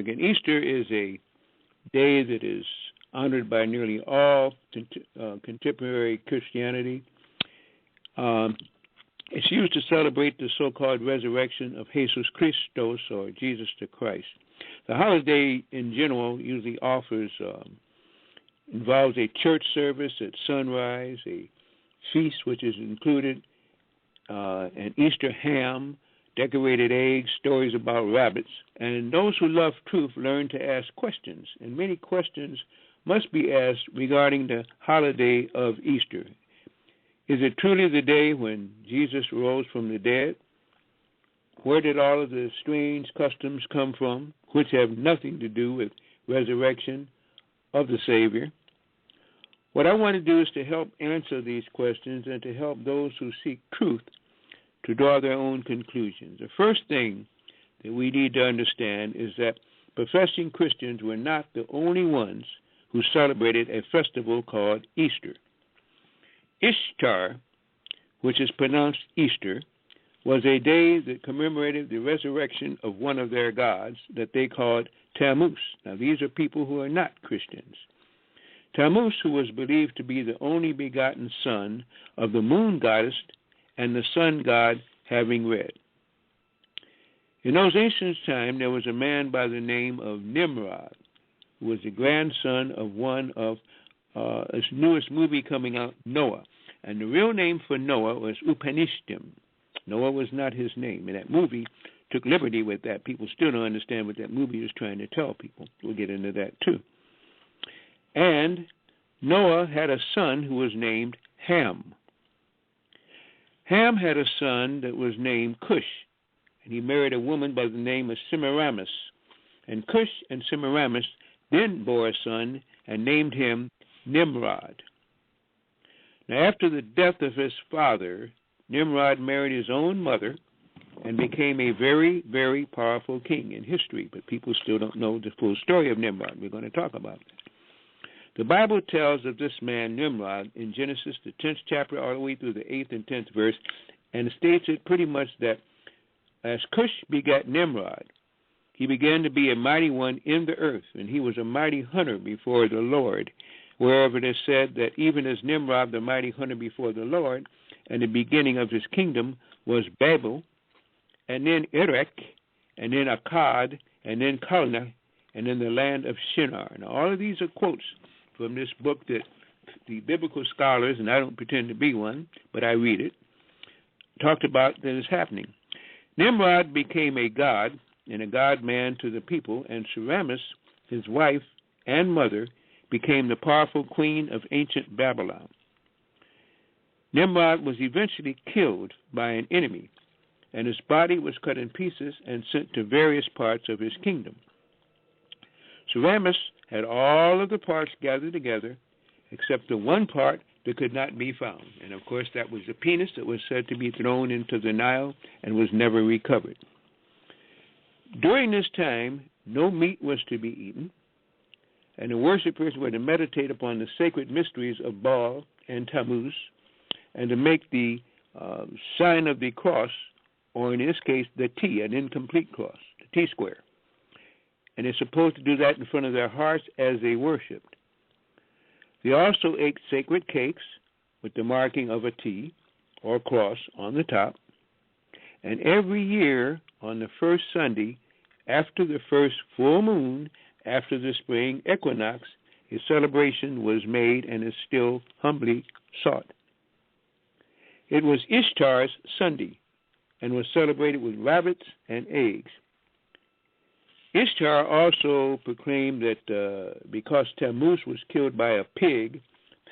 significant. Easter is a day that is honored by nearly all contemporary Christianity. It's used to celebrate the so-called resurrection of Jesus Christos, or Jesus the Christ. The holiday in general usually involves a church service at sunrise, a feast which is included an Easter ham, decorated eggs, stories about rabbits. And those who love truth learn to ask questions, and many questions must be asked regarding the holiday of Easter. Is it truly the day when Jesus rose from the dead? Where did all of the strange customs come from, which have nothing to do with resurrection of the Savior? What I want to do is to help answer these questions and to help those who seek truth to draw their own conclusions. The first thing that we need to understand is that professing Christians were not the only ones who celebrated a festival called Easter. Ishtar, which is pronounced Easter, was a day that commemorated the resurrection of one of their gods that they called Tammuz. Now, these are people who are not Christians. Tammuz, who was believed to be the only begotten son of the moon goddess and the sun god having red. In those ancient times, there was a man by the name of Nimrod, who was the grandson of one of his newest movie coming out, Noah. And the real name for Noah was Upanishtim. Noah was not his name. And that movie took liberty with that. People still don't understand what that movie is trying to tell people. We'll get into that too. And Noah had a son who was named Ham. Ham had a son that was named Cush, and he married a woman by the name of Semiramis. And Cush and Semiramis then bore a son and named him Nimrod. Now, after the death of his father, Nimrod married his own mother and became a very, very powerful king in history, but people still don't know the full story of Nimrod. We're going to talk about that. The Bible tells of this man, Nimrod, in Genesis, the 10th chapter, all the way through the 8th and 10th verse, and states it pretty much that as Cush begat Nimrod, he began to be a mighty one in the earth, and he was a mighty hunter before the Lord, wherever it is said that even as Nimrod, the mighty hunter before the Lord, and the beginning of his kingdom was Babel, and then Erech, and then Akkad, and then Calneh, and then the land of Shinar. Now, all of these are quotes from this book that the biblical scholars, and I don't pretend to be one, but I read it, talked about that is happening. Nimrod became a god and a god-man to the people, and Semiramis, his wife and mother, became the powerful queen of ancient Babylon. Nimrod was eventually killed by an enemy, and his body was cut in pieces and sent to various parts of his kingdom. Semiramis had all of the parts gathered together except the one part that could not be found. And, of course, that was the penis that was said to be thrown into the Nile and was never recovered. During this time, no meat was to be eaten, and the worshipers were to meditate upon the sacred mysteries of Baal and Tammuz and to make the sign of the cross, or in this case, the T, an incomplete cross, the T-square. And they're supposed to do that in front of their hearts as they worshiped. They also ate sacred cakes with the marking of a T or cross on the top. And every year on the first Sunday after the first full moon after the spring equinox, a celebration was made and is still humbly sought. It was Ishtar's Sunday and was celebrated with rabbits and eggs. Ishtar also proclaimed that because Tammuz was killed by a pig,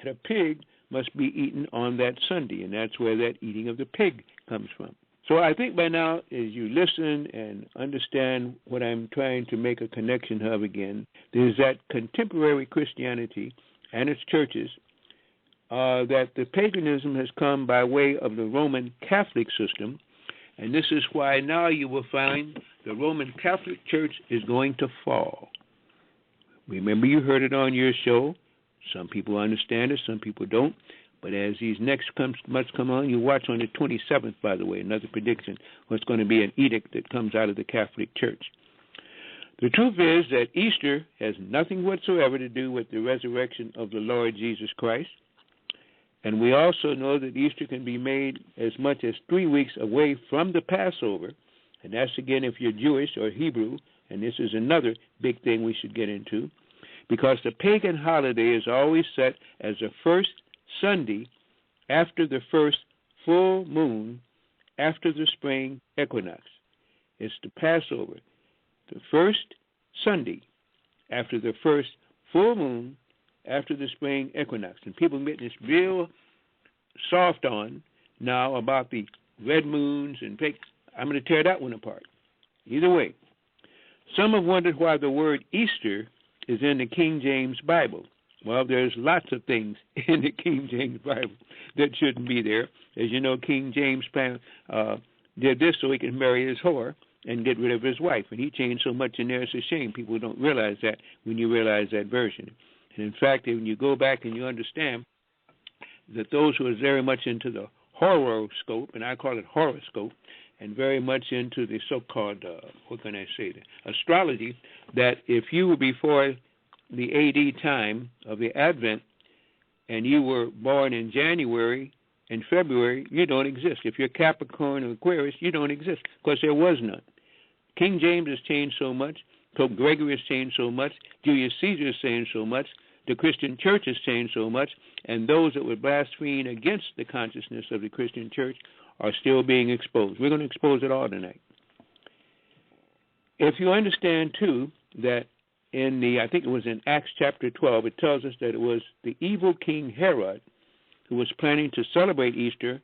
that a pig must be eaten on that Sunday, and that's where that eating of the pig comes from. So I think by now, as you listen and understand what I'm trying to make a connection of again, there's that contemporary Christianity and its churches that the paganism has come by way of the Roman Catholic system, and this is why now you will find the Roman Catholic Church is going to fall. Remember, you heard it on your show. Some people understand it, some people don't. But as these next months come on, you watch on the 27th, by the way, another prediction, what's going to be an edict that comes out of the Catholic Church. The truth is that Easter has nothing whatsoever to do with the resurrection of the Lord Jesus Christ. And we also know that Easter can be made as much as 3 weeks away from the Passover. And that's, again, if you're Jewish or Hebrew. And this is another big thing we should get into. Because the pagan holiday is always set as the first Sunday after the first full moon after the spring equinox. It's the Passover. The first Sunday after the first full moon after the spring equinox. And people are getting this real soft on now about the red moons and fake. I'm going to tear that one apart. Either way, some have wondered why the word Easter is in the King James Bible. Well, there's lots of things in the King James Bible that shouldn't be there. As you know, King James did this so he could marry his whore and get rid of his wife. And he changed so much in there, it's a shame. People don't realize that when you realize that version. And in fact, when you go back and you understand that those who are very much into the horoscope, and I call it horoscope, and very much into the so-called, astrology, that if you were before the AD time of the Advent and you were born in January and February, you don't exist. If you're Capricorn or Aquarius, you don't exist because there was none. King James has changed so much. Pope Gregory has changed so much. Julius Caesar has changed so much. The Christian church has changed so much. And those that were blaspheming against the consciousness of the Christian church are still being exposed. We're going to expose it all tonight. If you understand, too, that I think it was in Acts chapter 12, it tells us that it was the evil King Herod who was planning to celebrate Easter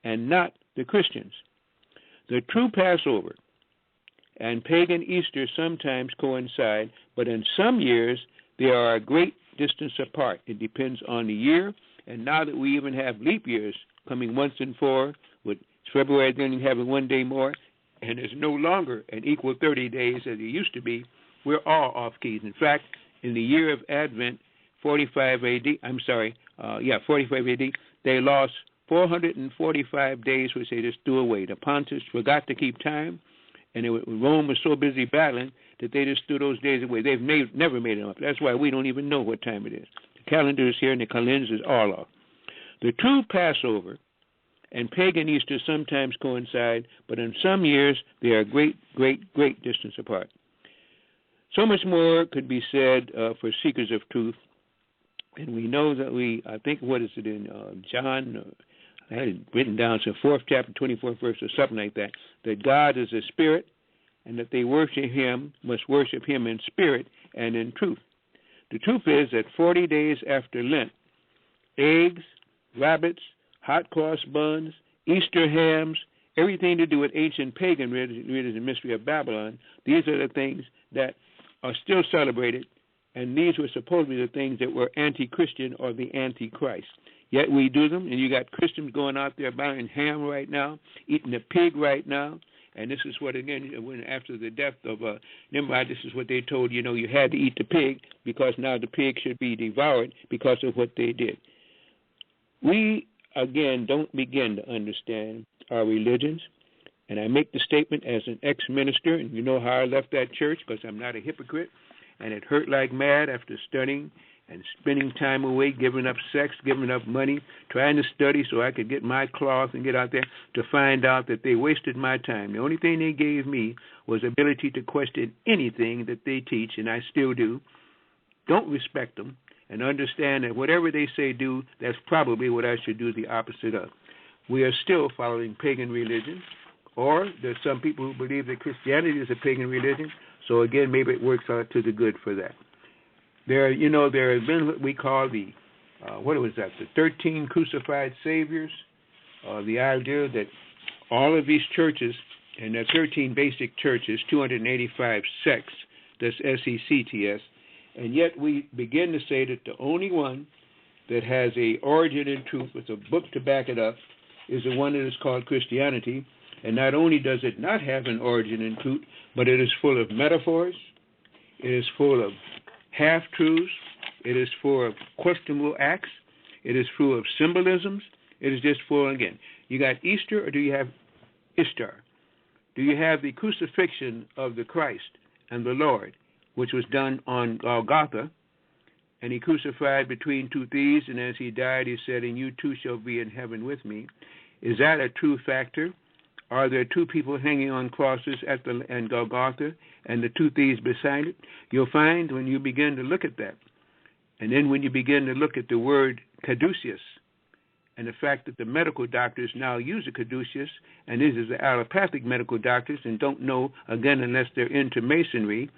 and not the Christians. The true Passover and pagan Easter sometimes coincide, but in some years they are a great distance apart. It depends on the year, and now that we even have leap years coming once in 4, with February then having 1 day more, and it's no longer an equal 30 days as it used to be, we're all off keys. In fact, in the year of Advent, 45 AD, they lost 445 days, which they just threw away. The Pontiffs forgot to keep time, and Rome was so busy battling that they just threw those days away. They've never made them up. That's why we don't even know what time it is. The calendar is here, and the calendar is all off. The true Passover and pagan Easter sometimes coincide, but in some years they are great, great, great distance apart. So much more could be said for seekers of truth, and we know that I think, what is it in John, I had it written down, so 4th chapter, 24th verse or something like that, that God is a spirit, and that they must worship him in spirit and in truth. The truth is that 40 days after Lent, eggs, rabbits, hot cross buns, Easter hams, everything to do with ancient pagan religion, mystery of Babylon, these are the things that are still celebrated, and these were supposed to be the things that were anti-Christian or the anti-Christ. Yet we do them, and you got Christians going out there buying ham right now, eating a pig right now, and this is what, again, when after the death of Nimrod, this is what they told, you had to eat the pig because now the pig should be devoured because of what they did. We, again, don't begin to understand our religions. And I make the statement as an ex-minister, and you know how I left that church because I'm not a hypocrite, and it hurt like mad after studying and spending time away, giving up sex, giving up money, trying to study so I could get my cloth and get out there, to find out that they wasted my time. The only thing they gave me was ability to question anything that they teach, and I still do. Don't respect them, and understand that whatever they say do, that's probably what I should do the opposite of. We are still following pagan religion. Or there's some people who believe that Christianity is a pagan religion, so again, maybe it works out to the good for that. There have been what we call the 13 crucified saviors, the idea that all of these churches, and there are 13 basic churches, 285 sects, that's SECTS, and yet we begin to say that the only one that has a origin in truth with a book to back it up is the one that is called Christianity. And not only does it not have an origin in truth, but it is full of metaphors, it is full of half-truths, it is full of questionable acts, it is full of symbolisms, it is just full, again. You got Easter, or do you have Ishtar? Do you have the crucifixion of the Christ and the Lord? which was done on Golgotha, and he crucified between two thieves, and as he died, he said, and you too shall be in heaven with me. Is that a true factor? Are there two people hanging on crosses at Golgotha and the two thieves beside it? You'll find when you begin to look at that, and then when you begin to look at the word caduceus, and the fact that the medical doctors now use the caduceus, and this is the allopathic medical doctors, and don't know, again, unless they're into masonry,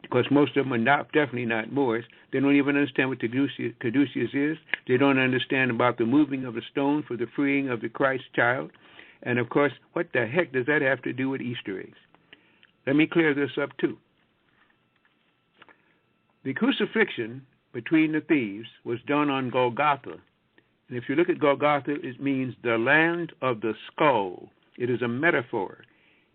because most of them are definitely not Moors. They don't even understand what caduceus is. They don't understand about the moving of a stone for the freeing of the Christ child. And, of course, what the heck does that have to do with Easter eggs? Let me clear this up, too. The crucifixion between the thieves was done on Golgotha. And if you look at Golgotha, it means the land of the skull. It is a metaphor.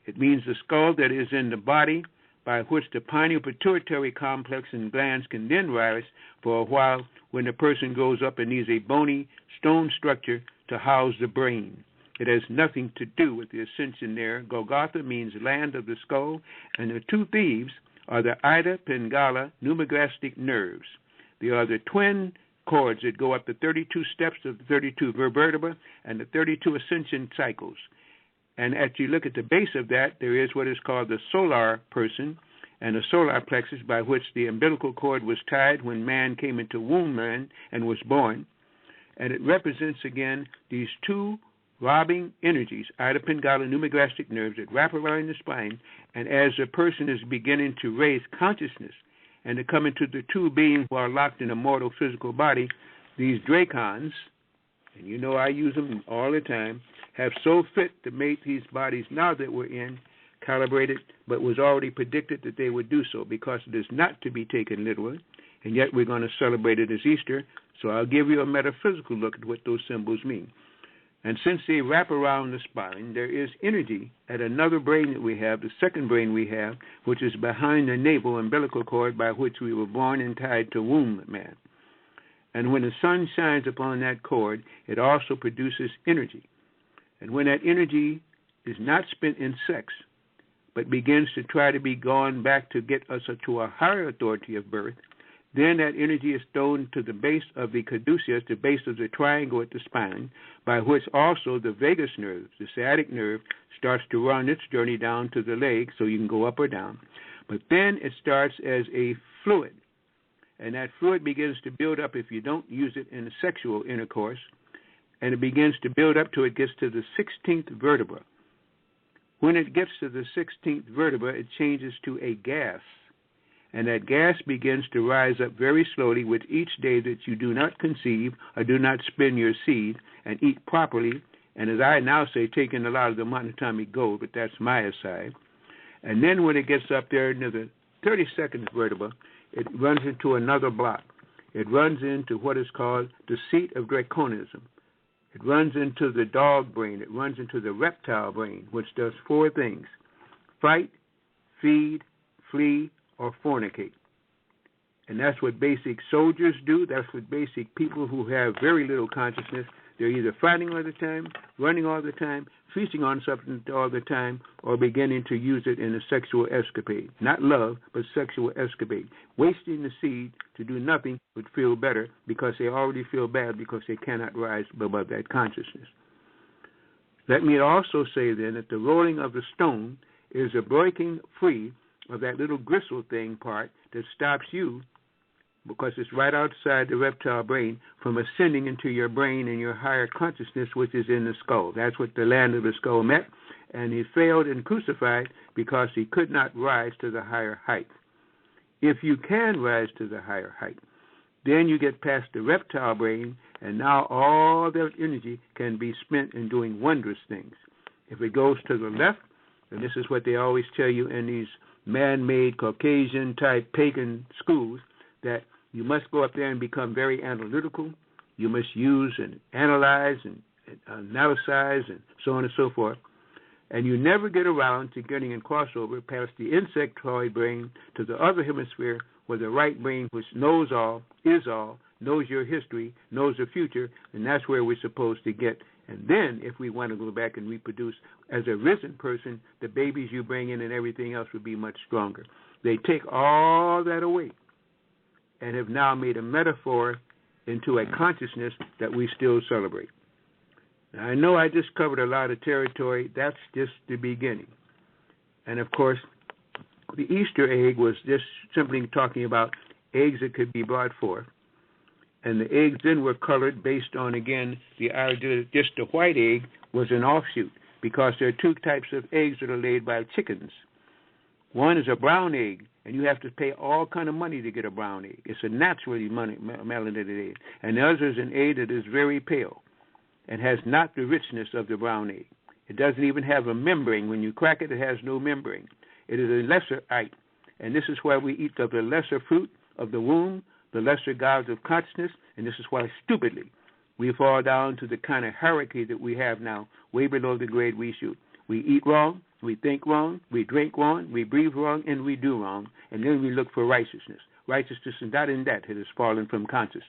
It means the skull that is in the body, by which the pineal pituitary complex and glands can then rise for a while when the person goes up and needs a bony stone structure to house the brain. It has nothing to do with the ascension there. Golgotha means land of the skull, and the two thieves are the Ida, Pingala, pneumogastric nerves. They are the twin cords that go up the 32 steps of the 32 vertebrae and the 32 ascension cycles. And as you look at the base of that, there is what is called the solar person and the solar plexus, by which the umbilical cord was tied when man came into womb man and was born. And it represents, again, these two robbing energies, Ida, Pingala, pneumogastric nerves, that wrap around the spine. And as a person is beginning to raise consciousness and to come into the two beings who are locked in a mortal physical body, these dracons, and you know I use them all the time, have so fit to make these bodies now that we're in calibrated, but was already predicted that they would do so, because it is not to be taken literally, and yet we're going to celebrate it as Easter. So I'll give you a metaphysical look at what those symbols mean. And since they wrap around the spine, there is energy at another brain that we have, the second brain we have, which is behind the navel umbilical cord by which we were born and tied to womb man. And when the sun shines upon that cord, it also produces energy. And when that energy is not spent in sex, but begins to try to be gone back to get us to a higher authority of birth, then that energy is thrown to the base of the caduceus, the base of the triangle at the spine, by which also the vagus nerve, the sciatic nerve, starts to run its journey down to the leg, so you can go up or down. But then it starts as a fluid, and that fluid begins to build up if you don't use it in sexual intercourse, and it begins to build up till it gets to the 16th vertebra. When it gets to the 16th vertebra, it changes to a gas, and that gas begins to rise up very slowly with each day that you do not conceive or do not spin your seed and eat properly, and as I now say, taking a lot of the monatomic gold, but that's my aside. And then when it gets up there into the 32nd vertebra, it runs into another block. It runs into what is called the seat of draconism. It runs into the dog brain. It runs into the reptile brain, which does four things: fight, feed, flee, or fornicate. And that's what basic soldiers do. That's what basic people who have very little consciousness, they're either fighting all the time, running all the time, feasting on something all the time, or beginning to use it in a sexual escapade. Not love, but sexual escapade. Wasting the seed to do nothing but feel better, because they already feel bad because they cannot rise above that consciousness. Let me also say then that the rolling of the stone is a breaking free of that little gristle thing part that stops you, because it's right outside the reptile brain, from ascending into your brain and your higher consciousness, which is in the skull. That's what the land of the skull meant, and he failed and crucified because he could not rise to the higher height. If you can rise to the higher height, then you get past the reptile brain, and now all that energy can be spent in doing wondrous things. If it goes to the left, and this is what they always tell you in these man-made Caucasian-type pagan schools, that you must go up there and become very analytical. You must use and analyze and analyze and so on and so forth. And you never get around to getting in crossover past the insectoid brain to the other hemisphere, where the right brain, which knows all, is all, knows your history, knows the future, and that's where we're supposed to get. And then, if we want to go back and reproduce as a risen person, the babies you bring in and everything else would be much stronger. They take all that away and have now made a metaphor into a consciousness that we still celebrate. Now, I know I just covered a lot of territory. That's just the beginning. And, of course, the Easter egg was just simply talking about eggs that could be brought forth. And the eggs then were colored based on, again, the idea that just the white egg was an offshoot, because there are two types of eggs that are laid by chickens. One is a brown egg, and you have to pay all kind of money to get a brown egg. It's a naturally melanated egg. And the other is an egg that is very pale and has not the richness of the brown egg. It doesn't even have a membrane. When you crack it, it has no membrane. It is a lesser ite, and this is why we eat of the lesser fruit of the womb, the lesser gods of consciousness, and this is why, stupidly, we fall down to the kind of hierarchy that we have now, way below the grade we should. We eat wrong, we think wrong, we drink wrong, we breathe wrong, and we do wrong, and then we look for righteousness. Righteousness is not in that. It has fallen from consciousness.